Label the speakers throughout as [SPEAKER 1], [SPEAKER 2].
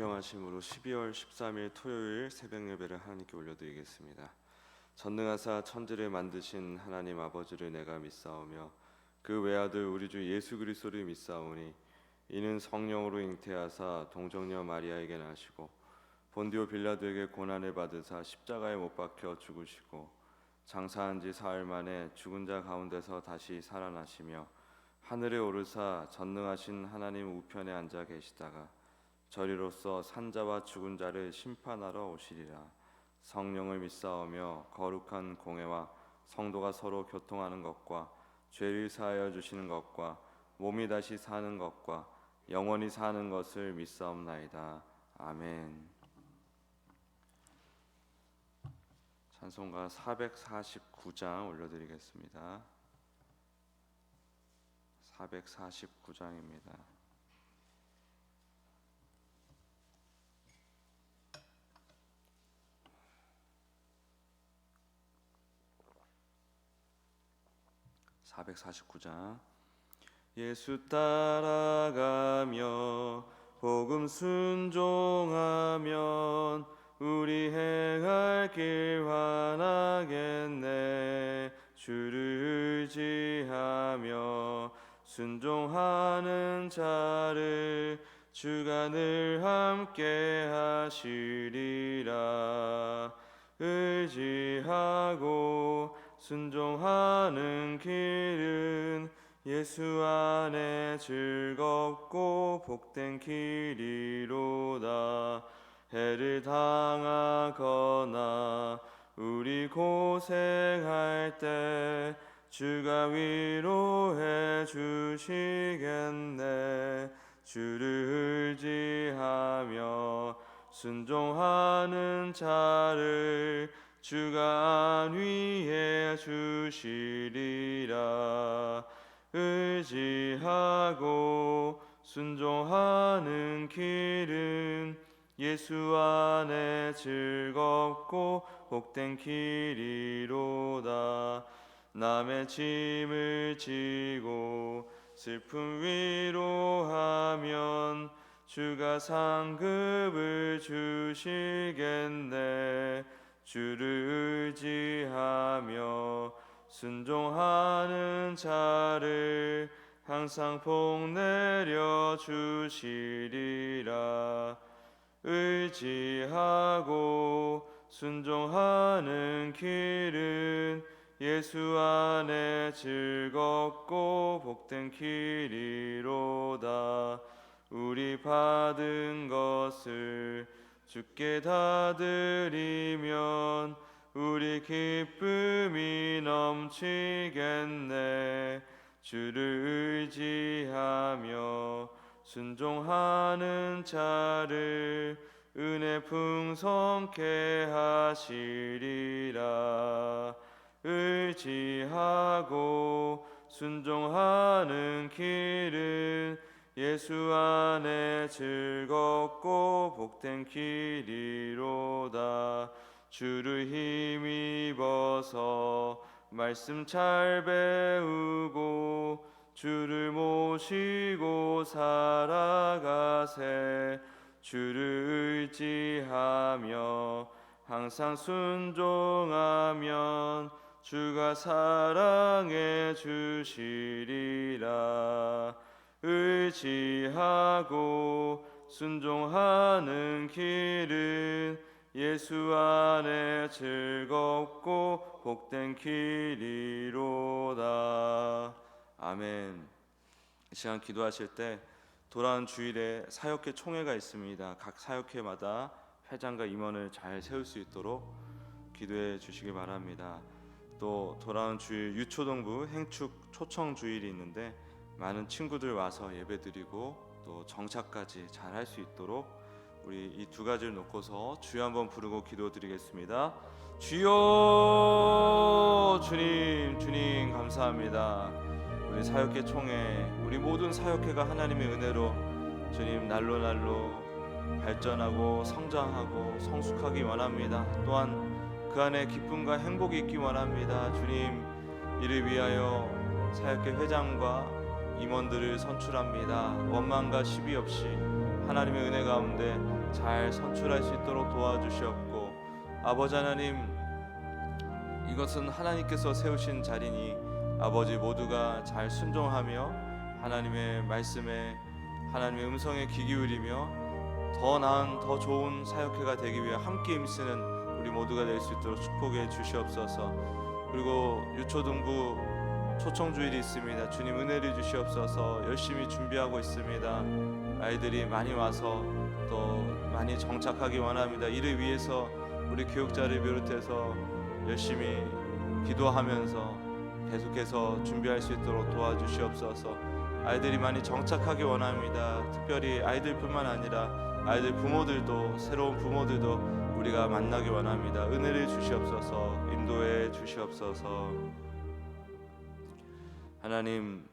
[SPEAKER 1] 성령하심으로 12월 13일 토요일 새벽 예배를 하나님께 올려드리겠습니다. 전능하사 천지를 만드신 하나님 아버지를 내가 믿사오며 그 외아들 우리 주 예수 그리스도를 믿사오니 이는 성령으로 잉태하사 동정녀 마리아에게 나시고 본디오 빌라도에게 고난을 받으사 십자가에 못 박혀 죽으시고 장사한 지 사흘 만에 죽은 자 가운데서 다시 살아나시며 하늘에 오르사 전능하신 하나님 우편에 앉아 계시다가 저리로서 산자와 죽은 자를 심판하러 오시리라. 성령을 믿사오며 거룩한 공회와 성도가 서로 교통하는 것과 죄를 사하여 주시는 것과 몸이 다시 사는 것과 영원히 사는 것을 믿사옵나이다. 아멘. 찬송가 449장 올려드리겠습니다. 449장입니다. 예수 따라가며 복음 순종하면 우리 행할 길 환하겠네. 주를 의지하며 순종하는 자를 주가 늘 함께 하시리라. 의지하고 순종하는 길은 예수 안에 즐겁고 복된 길이로다. 해를 당하거나 우리 고생할 때 주가 위로해 주시겠네. 주를 의지하며 순종하는 자를 주가 안위해 주시리라. 의지하고 순종하는 길은 예수 안에 즐겁고 복된 길이로다. 남의 짐을 지고 슬픔 위로하면 주가 상급을 주시겠네. 주를 의지하며 순종하는 자를 항상 복 내려 주시리라. 의지하고 순종하는 길은 예수 안에 즐겁고 복된 길이로다. 우리 받은 것을 주께 다 드리면 우리 기쁨이 넘치겠네. 주를 의지하며 순종하는 자를 은혜 풍성케 하시리라. 의지하고 순종하는 길은 예수 안에 즐겁고 복된 길이로다. 주를 힘입어서 말씀 잘 배우고 주를 모시고 살아가세. 주를 의지하며 항상 순종하면 주가 사랑해 주시리라. 의지하고 순종하는 길은 예수 안에 즐겁고 복된 길이로다. 아멘. 이 시간 기도하실 때 돌아온 주일에 사역회 총회가 있습니다. 각 사역회마다 회장과 임원을 잘 세울 수 있도록 기도해 주시기 바랍니다. 또 돌아온 주일 유초동부 행축 초청 주일이 있는데 많은 친구들 와서 예배드리고 또 정착까지 잘 할 수 있도록 우리 이 두 가지를 놓고서 주여 한번 부르고 기도드리겠습니다. 주여. 주님, 주님 감사합니다. 우리 사역회 총회, 우리 모든 사역회가 하나님의 은혜로 주님 날로 발전하고 성장하고 성숙하기 원합니다. 또한 그 안에 기쁨과 행복이 있기 원합니다. 주님, 이를 위하여 사역회 회장과 임원들을 선출합니다. 원망과 시비 없이 하나님의 은혜 가운데 잘 선출할 수 있도록 도와주시옵고, 아버지 하나님, 이것은 하나님께서 세우신 자리니 아버지 모두가 잘 순종하며 하나님의 말씀에, 하나님의 음성에 귀 기울이며 더 나은 더 좋은 사역회가 되기 위해 함께 힘쓰는 우리 모두가 될 수 있도록 축복해 주시옵소서. 그리고 유초등부 초청주일이 있습니다. 주님 은혜를 주시옵소서. 열심히 준비하고 있습니다. 아이들이 많이 와서 또 많이 정착하기 원합니다. 이를 위해서 우리 교육자를 비롯해서 열심히 기도하면서 계속해서 준비할 수 있도록 도와주시옵소서. 아이들이 많이 정착하기 원합니다. 특별히 아이들뿐만 아니라 아이들 부모들도, 새로운 부모들도 우리가 만나기 원합니다. 은혜를 주시옵소서. 인도해 주시옵소서. 하나님,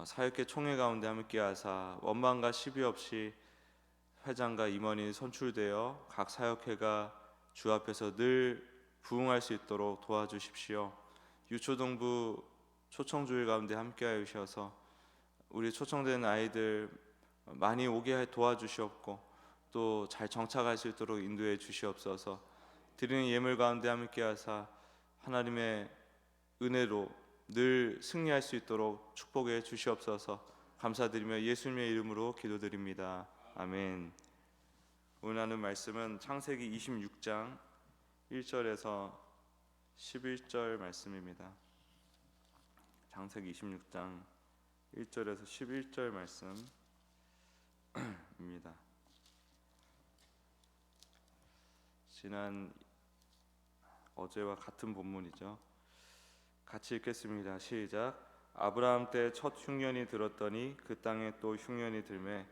[SPEAKER 1] 사역회 총회 가운데 함께하사 원망과 시비 없이 회장과 임원이 선출되어 각 사역회가 주 앞에서 늘 부응할 수 있도록 도와주십시오. 유초등부 초청주일 가운데 함께하여 주셔서 우리 초청된 아이들 많이 오게 도와주시옵고 또 잘 정착할 수 있도록 인도해 주시옵소서. 드리는 예물 가운데 함께하사 하나님의 은혜로 늘 승리할 수 있도록 축복해 주시옵소서. 감사드리며 예수님의 이름으로 기도드립니다. 아멘. 오늘 하는 말씀은 창세기 26장 1절에서 11절 말씀입니다. 창세기 26장 1절에서 11절 말씀입니다. 지난 어제와 같은 본문이죠. 같이 읽겠습니다. 시작. 아브라함 때 첫 흉년이 들었더니 그 땅에 또 흉년이 들매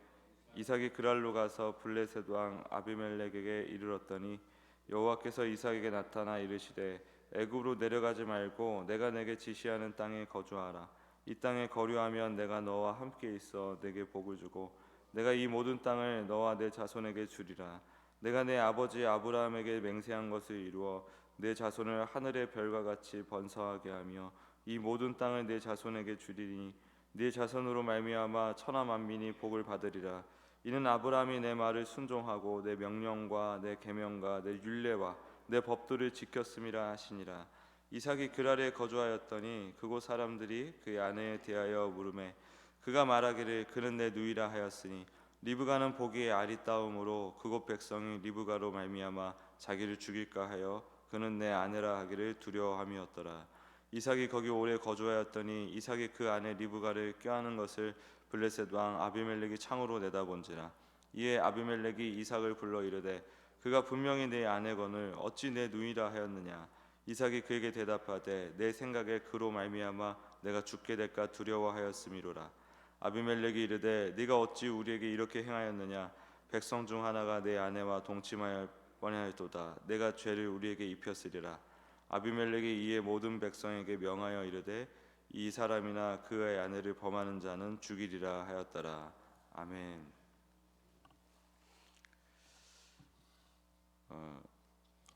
[SPEAKER 1] 이삭이 그랄로 가서 블레셋 왕 아비멜렉에게 이르렀더니 여호와께서 이삭에게 나타나 이르시되 애굽으로 내려가지 말고 내가 내게 지시하는 땅에 거주하라. 이 땅에 거류하면 내가 너와 함께 있어 내게 복을 주고 내가 이 모든 땅을 너와 내 자손에게 주리라. 내가 내 아버지 아브라함에게 맹세한 것을 이루어 내 자손을 하늘의 별과 같이 번성하게 하며 이 모든 땅을 내 자손에게 주리니 네 자손으로 말미암아 천하 만민이 복을 받으리라. 이는 아브라함이 내 말을 순종하고 내 명령과 내 계명과 내 율례와 내 법도를 지켰음이라 하시니라. 이삭이 그랄에 거주하였더니 그곳 사람들이 그의 아내에 대하여 물으매 그가 말하기를 그는 내 누이라 하였으니 리브가는 보기에 아리따움으로 그곳 백성이 리브가로 말미암아 자기를 죽일까 하여 그는 내 아내라 하기를 두려워함이었더라. 이삭이 거기 오래 거주하였더니 이삭이 그 아내 리브가를 꾀하는 것을 블레셋 왕 아비멜렉이 창으로 내다본지라. 이에 아비멜렉이 이삭을 불러 이르되 그가 분명히 내 아내거늘 어찌 내 누이라 하였느냐. 이삭이 그에게 대답하되 내 생각에 그로 말미암아 내가 죽게 될까 두려워하였음이로라. 아비멜렉이 이르되 네가 어찌 우리에게 이렇게 행하였느냐. 백성 중 하나가 내 아내와 동침하여 뻔하였도다. 내가 죄를 우리에게 입혔으리라. 아비멜렉이 이에 모든 백성에게 명하여 이르되 이 사람이나 그의 아내를 범하는 자는 죽이리라 하였더라. 아멘.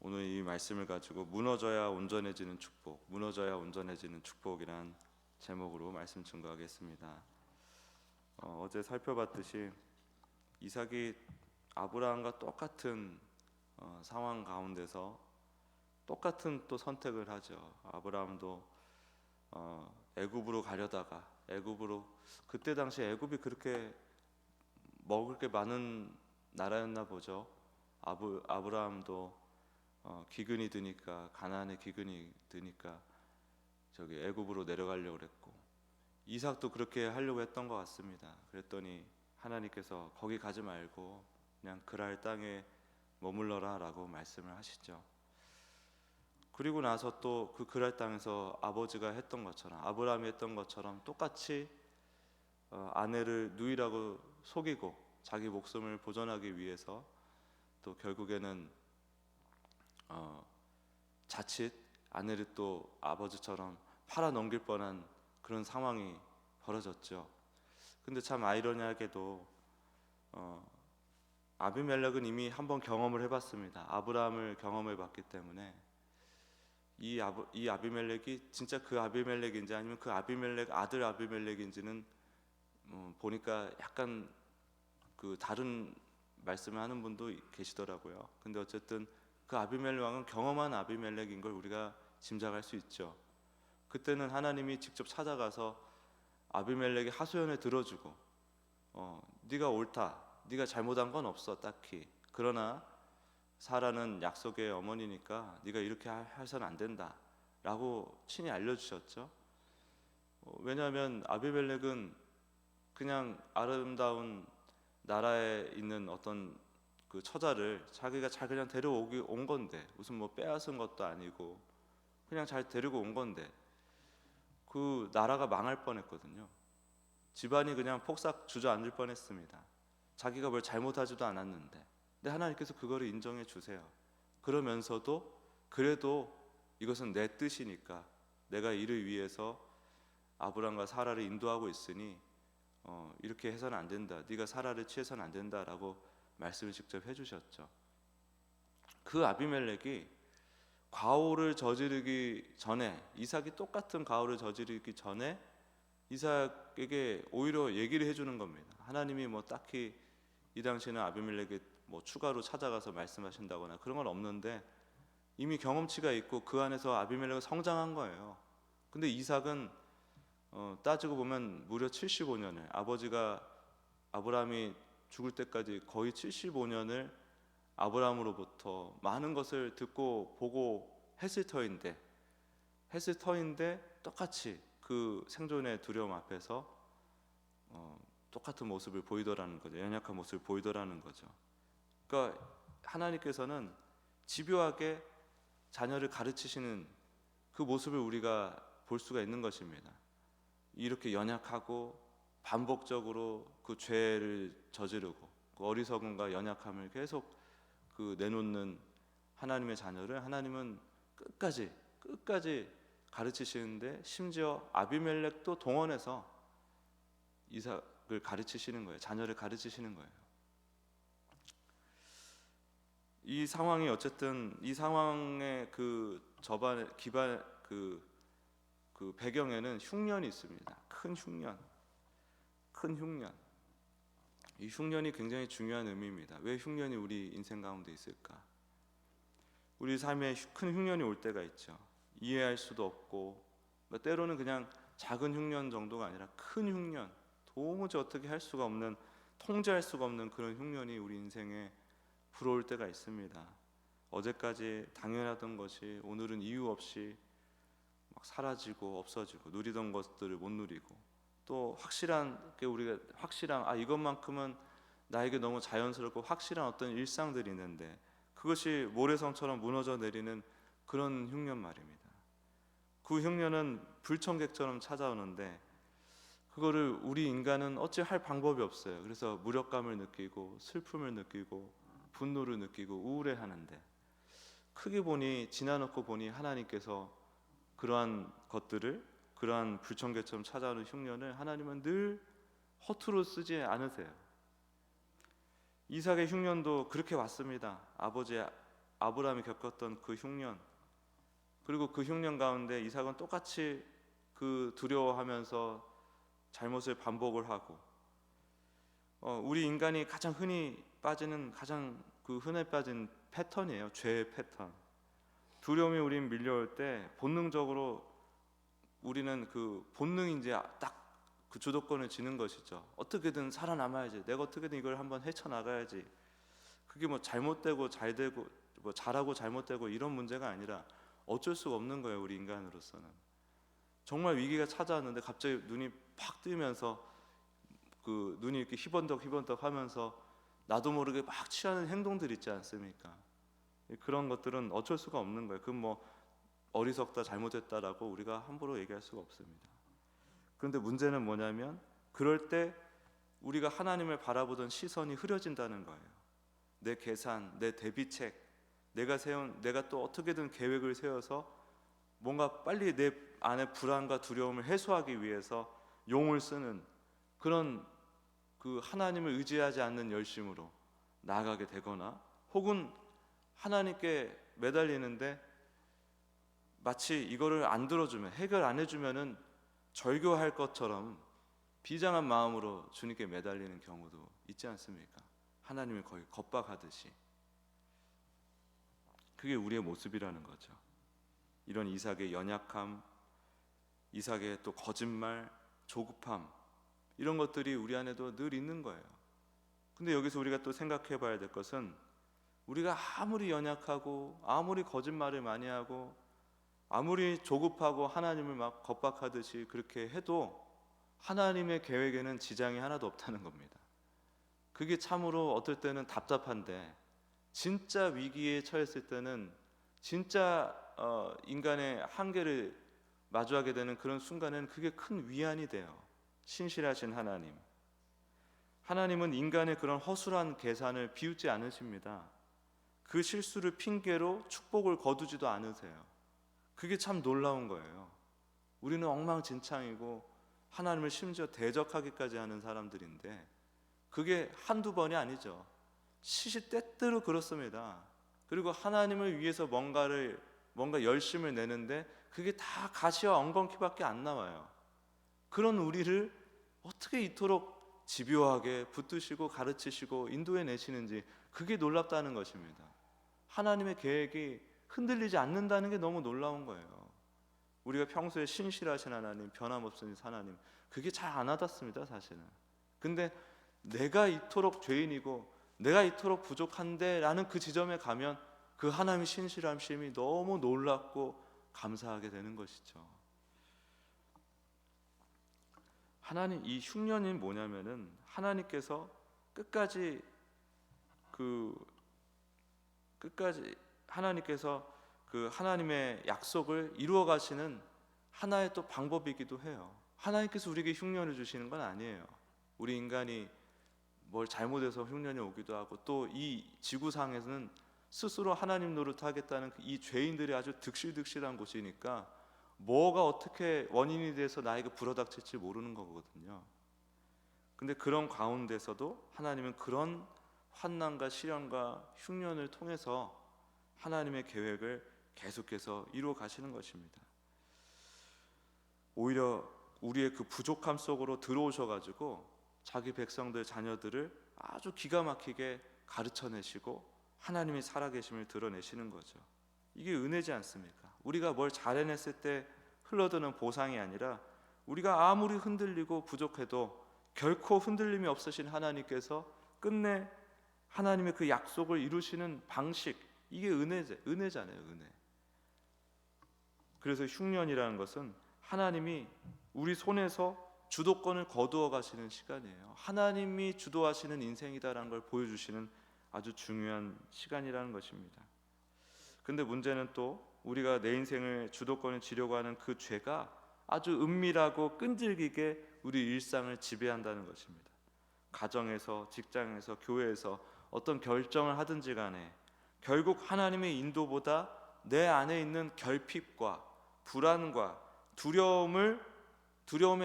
[SPEAKER 1] 오늘 이 말씀을 가지고 무너져야 온전해지는 축복, 무너져야 온전해지는 축복이란 제목으로 말씀 증거하겠습니다. 어제 살펴봤듯이 이삭이 아브라함과 똑같은 상황 가운데서 똑같은 또 선택을 하죠. 아브라함도 애굽으로 가려다가 애굽으로, 그때 당시 애굽이 그렇게 먹을 게 많은 나라였나 보죠. 아브라함도 기근이 드니까, 가나안에 기근이 드니까 저기 애굽으로 내려가려고 그랬고, 이삭도 그렇게 하려고 했던 것 같습니다. 그랬더니 하나님께서 거기 가지 말고 그냥 그랄 땅에 머물러라 라고 말씀을 하시죠. 그리고 나서 또 그 그랄 땅에서 아버지가 했던 것처럼, 아브라함이 했던 것처럼 똑같이 아내를 누이라고 속이고 자기 목숨을 보존하기 위해서 또 결국에는 자칫 아내를 또 아버지처럼 팔아 넘길 뻔한 그런 상황이 벌어졌죠. 근데 참 아이러니하게도 아비멜렉은 이미 한번 경험을 해봤습니다. 아브라함을 경험해봤기 때문에 이 아비멜렉이 진짜 그 아비멜렉인지 아니면 그 아비멜렉 아들 아비멜렉인지는 보니까 약간 그 다른 말씀을 하는 분도 계시더라고요. 근데 어쨌든 그 아비멜렉 왕은 경험한 아비멜렉인 걸 우리가 짐작할 수 있죠. 그때는 하나님이 직접 찾아가서 아비멜렉의 하소연을 들어주고 네가 옳다, 네가 잘못한 건 없어 딱히. 그러나 사라는 약속의 어머니니까 네가 이렇게 해서는 안 된다 라고 친히 알려주셨죠. 왜냐하면 아비멜렉은 그냥 아름다운 나라에 있는 어떤 그 처자를 자기가 잘 그냥 데려오기 온 건데, 무슨 뭐 빼앗은 것도 아니고 그냥 잘 데리고 온 건데 그 나라가 망할 뻔했거든요. 집안이 그냥 폭삭 주저앉을 뻔했습니다. 자기가 뭘 잘못하지도 않았는데. 근데 하나님께서 그거를 인정해 주세요. 그러면서도 그래도 이것은 내 뜻이니까 내가 이를 위해서 아브람과 사라를 인도하고 있으니 이렇게 해서는 안 된다, 네가 사라를 취해서는 안 된다라고 말씀을 직접 해주셨죠. 그 아비멜렉이 과오를 저지르기 전에, 이삭이 똑같은 과오를 저지르기 전에 이삭에게 오히려 얘기를 해주는 겁니다. 하나님이 뭐 딱히 이 당시에는 아비멜렉에 뭐 추가로 찾아가서 말씀하신다거나 그런 건 없는데 이미 경험치가 있고 그 안에서 아비멜렉은 성장한 거예요. 근데 이삭은 따지고 보면 무려 75년을, 아버지가 아브라함이 죽을 때까지 거의 75년을 아브라함으로부터 많은 것을 듣고 보고 했을 터인데 똑같이 그 생존의 두려움 앞에서 똑같은 모습을 보이더라는 거죠. 연약한 모습을 보이더라는 거죠. 그러니까 하나님께서는 집요하게 자녀를 가르치시는 그 모습을 우리가 볼 수가 있는 것입니다. 이렇게 연약하고 반복적으로 그 죄를 저지르고 그 어리석음과 연약함을 계속 그 내놓는 하나님의 자녀를 하나님은 끝까지 가르치시는데, 심지어 아비멜렉도 동원해서 이삭을 가르치시는 거예요. 자녀를 가르치시는 거예요. 이 상황이 어쨌든 이 상황의 그 기반 그 배경에는 흉년이 있습니다. 큰 흉년. 이 흉년이 굉장히 중요한 의미입니다. 왜 흉년이 우리 인생 가운데 있을까? 우리 삶에 큰 흉년이 올 때가 있죠. 이해할 수도 없고, 때로는 그냥 작은 흉년 정도가 아니라 큰 흉년, 도무지 어떻게 할 수가 없는, 통제할 수가 없는 그런 흉년이 우리 인생에 불어올 때가 있습니다. 어제까지 당연하던 것이 오늘은 이유 없이 막 사라지고 없어지고, 누리던 것들을 못 누리고, 또 확실한 이것만큼은 나에게 너무 자연스럽고 확실한 어떤 일상들이 있는데 그것이 모래성처럼 무너져 내리는 그런 흉년 말입니다. 그 흉년은 불청객처럼 찾아오는데 그거를 우리 인간은 어찌 할 방법이 없어요. 그래서 무력감을 느끼고 슬픔을 느끼고 분노를 느끼고 우울해하는데, 크게 보니 지나놓고 보니 하나님께서 그러한 것들을, 그러한 불청객처럼 찾아오는 흉년을 하나님은 늘 허투루 쓰지 않으세요. 이삭의 흉년도 그렇게 왔습니다. 아버지 아브라함이 겪었던 그 흉년, 그리고 그 흉년 가운데 이삭은 똑같이 그 두려워하면서 잘못을 반복을 하고, 우리 인간이 가장 흔히 빠지는 흔해 빠진 패턴이에요. 죄의 패턴. 두려움이 우린 밀려올 때 본능적으로 우리는 그 본능이 이제 딱 그 주도권을 쥐는 것이죠. 어떻게든 살아남아야지, 내가 어떻게든 이걸 한번 헤쳐나가야지. 그게 뭐 잘못되고 잘되고, 뭐 잘하고 잘못되고 이런 문제가 아니라 어쩔 수가 없는 거예요. 우리 인간으로서는 정말 위기가 찾아왔는데 갑자기 눈이 팍 뜨면서 그 눈이 이렇게 희번덕 하면서 나도 모르게 막 취하는 행동들 있지 않습니까? 그런 것들은 어쩔 수가 없는 거예요. 그건 뭐 어리석다, 잘못했다라고 우리가 함부로 얘기할 수가 없습니다. 그런데 문제는 뭐냐면 그럴 때 우리가 하나님을 바라보던 시선이 흐려진다는 거예요. 내 계산, 내 대비책, 내가 또 어떻게든 계획을 세워서 뭔가 빨리 내 안의 불안과 두려움을 해소하기 위해서 용을 쓰는 그런 그 하나님을 의지하지 않는 열심으로 나아가게 되거나, 혹은 하나님께 매달리는데 마치 이거를 안 들어주면, 해결 안 해주면은 절교할 것처럼 비장한 마음으로 주님께 매달리는 경우도 있지 않습니까? 하나님을 거의 겁박하듯이. 그게 우리의 모습이라는 거죠. 이런 이삭의 연약함, 이삭의 또 거짓말, 조급함, 이런 것들이 우리 안에도 늘 있는 거예요. 근데 여기서 우리가 또 생각해 봐야 될 것은, 우리가 아무리 연약하고 아무리 거짓말을 많이 하고 아무리 조급하고 하나님을 막 겁박하듯이 그렇게 해도 하나님의 계획에는 지장이 하나도 없다는 겁니다. 그게 참으로 어떨 때는 답답한데, 진짜 위기에 처했을 때는 진짜 인간의 한계를 마주하게 되는 그런 순간에는 그게 큰 위안이 돼요. 신실하신 하나님은 인간의 그런 허술한 계산을 비웃지 않으십니다. 그 실수를 핑계로 축복을 거두지도 않으세요. 그게 참 놀라운 거예요. 우리는 엉망진창이고 하나님을 심지어 대적하기까지 하는 사람들인데, 그게 한두 번이 아니죠. 시시때때로 그렇습니다. 그리고 하나님을 위해서 뭔가 열심을 내는데 그게 다 가시와 엉겅퀴밖에 안 나와요. 그런 우리를 어떻게 이토록 집요하게 붙드시고 가르치시고 인도해 내시는지, 그게 놀랍다는 것입니다. 하나님의 계획이 흔들리지 않는다는 게 너무 놀라운 거예요. 우리가 평소에 신실하신 하나님, 변함없으신 하나님, 그게 잘 안 와닿습니다, 사실은. 근데 내가 이토록 죄인이고 내가 이토록 부족한데 라는 그 지점에 가면 그 하나님의 신실하심이 너무 놀랍고 감사하게 되는 것이죠. 하나님, 이 흉년이 뭐냐면은 하나님께서 끝까지 하나님께서 그 하나님의 약속을 이루어 가시는 하나의 또 방법이기도 해요. 하나님께서 우리에게 흉년을 주시는 건 아니에요. 우리 인간이 뭘 잘못해서 흉년이 오기도 하고, 또 이 지구상에서는 스스로 하나님 노릇하겠다는 이 죄인들이 아주 득실득실한 곳이니까 뭐가 어떻게 원인이 돼서 나에게 불어닥칠지 모르는 거거든요. 근데 그런 가운데서도 하나님은 그런 환난과 시련과 흉년을 통해서 하나님의 계획을 계속해서 이루어 가시는 것입니다. 오히려 우리의 그 부족함 속으로 들어오셔가지고 자기 백성들, 자녀들을 아주 기가 막히게 가르쳐내시고 하나님이 살아계심을 드러내시는 거죠. 이게 은혜지 않습니까? 우리가 뭘 잘 해냈을 때 흘러드는 보상이 아니라, 우리가 아무리 흔들리고 부족해도 결코 흔들림이 없으신 하나님께서 끝내 하나님의 그 약속을 이루시는 방식, 이게 은혜잖아요, 은혜. 그래서 흉년이라는 것은 하나님이 우리 손에서 주도권을 거두어 가시는 시간이에요. 하나님이 주도하시는 인생이다라는 걸 보여주시는 아주 중요한 시간이라는 것입니다. 근데 문제는 또 우리가 내 인생을 주도권을 쥐려고 하는 그 죄가 아주 은밀하고 끈질기게 우리 일상을 지배한다는 것입니다. 가정에서, 직장에서, 교회에서 어떤 결정을 하든지 간에 결국 하나님의 인도보다 내 안에 있는 결핍과 불안과 두려움의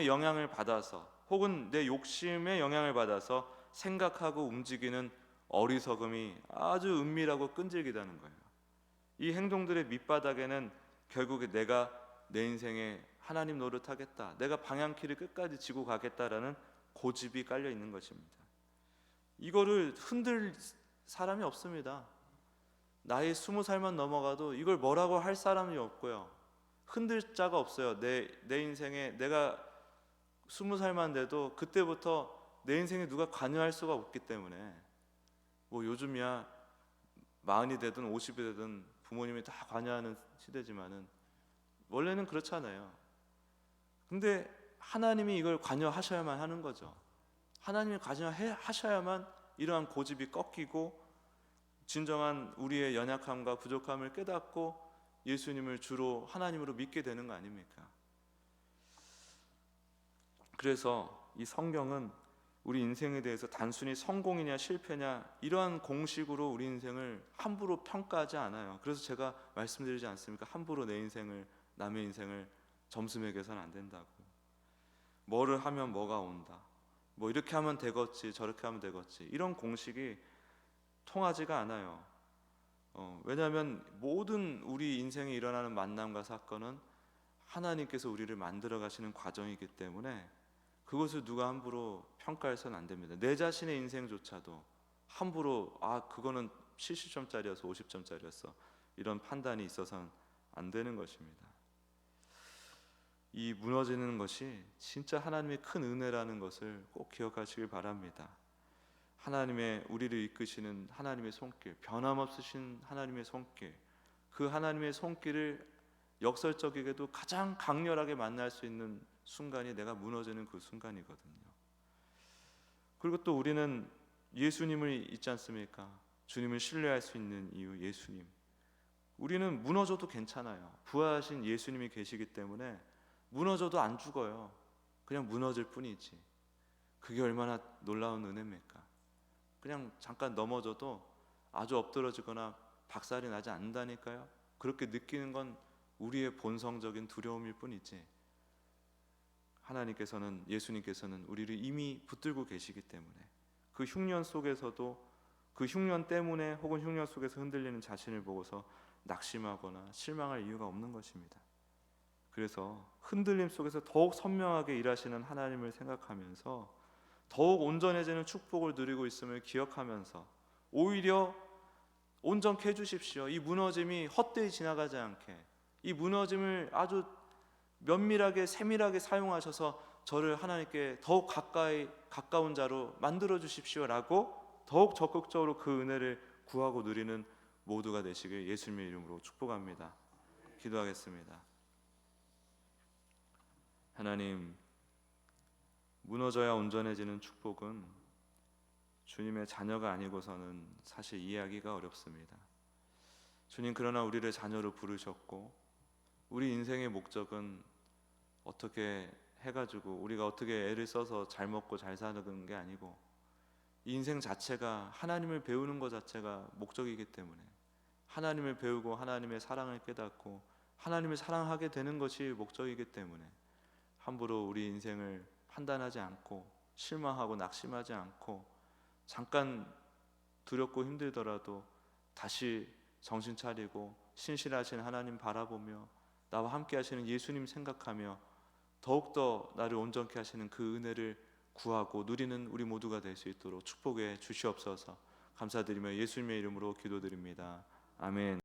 [SPEAKER 1] 영향을 받아서, 혹은 내 욕심의 영향을 받아서 생각하고 움직이는 어리석음이 아주 은밀하고 끈질기다는 거예요. 이 행동들의 밑바닥에는 결국에 내가 내 인생에 하나님 노릇하겠다, 내가 방향키를 끝까지 지고 가겠다라는 고집이 깔려 있는 것입니다. 이거를 흔들 사람이 없습니다. 나이 20살만 넘어가도 이걸 뭐라고 할 사람이 없고요, 흔들 자가 없어요. 내 인생에 내가 20살만 돼도 그때부터 내 인생에 누가 관여할 수가 없기 때문에, 뭐 요즘이야 40이 되든 50이 되든 부모님이 다 관여하는 시대지만은 원래는 그렇잖아요. 근데 하나님이 이걸 관여하셔야만 하는 거죠. 하나님이 관여하셔야만 이러한 고집이 꺾이고 진정한 우리의 연약함과 부족함을 깨닫고 예수님을 주로 하나님으로 믿게 되는 거 아닙니까? 그래서 이 성경은 우리 인생에 대해서 단순히 성공이냐 실패냐 이러한 공식으로 우리 인생을 함부로 평가하지 않아요. 그래서 제가 말씀드리지 않습니까? 함부로 내 인생을, 남의 인생을 점수 매겨서는 안 된다고. 뭐를 하면 뭐가 온다, 뭐 이렇게 하면 되겠지, 저렇게 하면 되겠지, 이런 공식이 통하지가 않아요. 왜냐하면 모든 우리 인생에 일어나는 만남과 사건은 하나님께서 우리를 만들어 가시는 과정이기 때문에 그것을 누가 함부로 평가해서는 안 됩니다. 내 자신의 인생조차도
[SPEAKER 2] 함부로 그거는 70점짜리여서 50점짜리였어 이런 판단이 있어서는 안 되는 것입니다. 이 무너지는 것이 진짜 하나님의 큰 은혜라는 것을 꼭 기억하시길 바랍니다. 하나님의 우리를 이끄시는 하나님의 손길, 변함없으신 하나님의 손길, 그 하나님의 손길을 역설적이게도 가장 강렬하게 만날 수 있는 순간이 내가 무너지는 그 순간이거든요. 그리고 또 우리는 예수님을 잊지 않습니까? 주님을 신뢰할 수 있는 이유, 예수님. 우리는 무너져도 괜찮아요. 부활하신 예수님이 계시기 때문에 무너져도 안 죽어요. 그냥 무너질 뿐이지. 그게 얼마나 놀라운 은혜입니까? 그냥 잠깐 넘어져도 아주 엎드러지거나 박살이 나지 않는다니까요. 그렇게 느끼는 건 우리의 본성적인 두려움일 뿐이지, 하나님께서는, 예수님께서는 우리를 이미 붙들고 계시기 때문에 그 흉년 속에서도, 그 흉년 때문에 혹은 흉년 속에서 흔들리는 자신을 보고서 낙심하거나 실망할 이유가 없는 것입니다. 그래서 흔들림 속에서 더욱 선명하게 일하시는 하나님을 생각하면서 더욱 온전해지는 축복을 누리고 있음을 기억하면서 오히려 온전케 해주십시오. 이 무너짐이 헛되이 지나가지 않게, 이 무너짐을 아주 면밀하게 세밀하게 사용하셔서 저를 하나님께 더욱 가까운 자로 만들어 주십시오라고 더욱 적극적으로 그 은혜를 구하고 누리는 모두가 되시길 예수님의 이름으로 축복합니다. 기도하겠습니다. 하나님, 무너져야 온전해지는 축복은 주님의 자녀가 아니고서는 사실 이해하기가 어렵습니다. 주님, 그러나 우리를 자녀로 부르셨고 우리 인생의 목적은 어떻게 해가지고 우리가 어떻게 애를 써서 잘 먹고 잘 사는 게 아니고 이 인생 자체가 하나님을 배우는 것 자체가 목적이기 때문에 하나님을 배우고 하나님의 사랑을 깨닫고 하나님을 사랑하게 되는 것이 목적이기 때문에 함부로 우리 인생을 판단하지 않고 실망하고 낙심하지 않고 잠깐 두렵고 힘들더라도 다시 정신 차리고 신실하신 하나님 바라보며 나와 함께 하시는 예수님 생각하며 더욱더 나를 온전케 하시는 그 은혜를 구하고 누리는 우리 모두가 될 수 있도록 축복해 주시옵소서. 감사드리며 예수님의 이름으로 기도드립니다. 아멘.